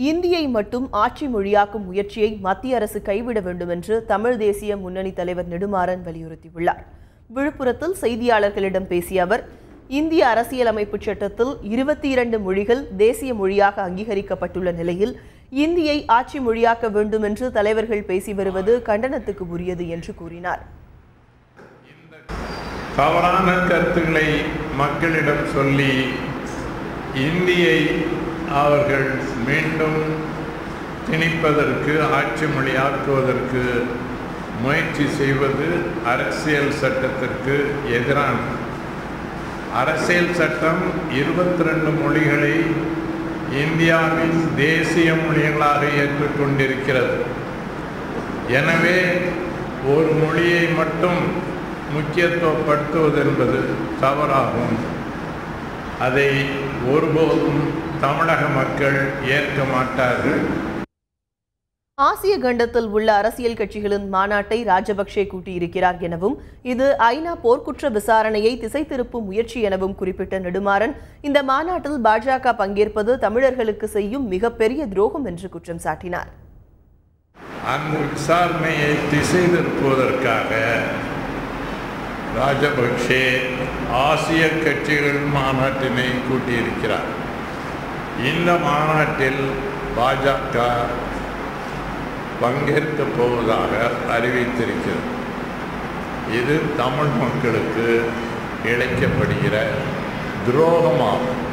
இந்தியை மட்டும் ஆட்சி மொழியாக்கும் முயற்சியை மத்திய அரசு கைவிட வேண்டும் என்று தமிழ் தேசிய முன்னணி தலைவர் நெடுமாறன் வலியுறுத்தியுள்ளார். விழுப்புரத்தில் செய்தியாளர்களிடம் பேசிய அவர், இந்திய அரசியலமைப்பு சட்டத்தில் 22 மொழிகள் தேசிய மொழியாக அங்கீகரிக்கப்பட்டுள்ள நிலையில் இந்தியை ஆட்சி மொழியாக்க வேண்டும் என்று தலைவர்கள் பேசி வருவது கண்டனத்துக்கு உரியது என்று கூறினார். தவறான கருத்துக்களை மக்களிடம் சொல்லி இந்தியை அவர்கள் மீண்டும் திணிப்பதற்கு, ஆட்சி மொழியாக்குவதற்கு முயற்சி செய்வது அரசியல் சட்டத்திற்கு எதிரானது. அரசியல் சட்டம் 22 மொழிகளை இந்தியாவின் தேசிய மொழிகளாக ஏற்றுக்கொண்டிருக்கிறது. எனவே ஒரு மொழியை மட்டும் முக்கியத்துவப்படுத்துவது என்பது தவறாகும். அதை ஒருபோதும் தமிழக மக்கள் ஏற்க மாட்டார்கள். ஆசிய கண்டத்தில் உள்ள அரசியல் கட்சிகளின் மாநாட்டை ராஜபக்சே கூட்டியிருக்கிறார் எனவும், இது ஐநா போர்க்குற்ற விசாரணையை திசை திருப்பும் முயற்சி எனவும் குறிப்பிட்ட நெடுமாறன், இந்த மாநாட்டில் பாஜக பங்கேற்பது தமிழர்களுக்கு செய்யும் மிகப்பெரிய துரோகம் என்று குற்றம் சாட்டினார். அந்த விசாரணையை திசை திருப்புவதற்காக ராஜபக்சே ஆசிய கட்சிகள் மாநாட்டினை கூட்டியிருக்கிறார். இந்த மாநாட்டில் பாஜக பங்கேற்கப் போவதாக அறிவித்திருக்கிறது. இது தமிழ் மக்களுக்கு இழைக்கப்படுகிற துரோகமாகும்.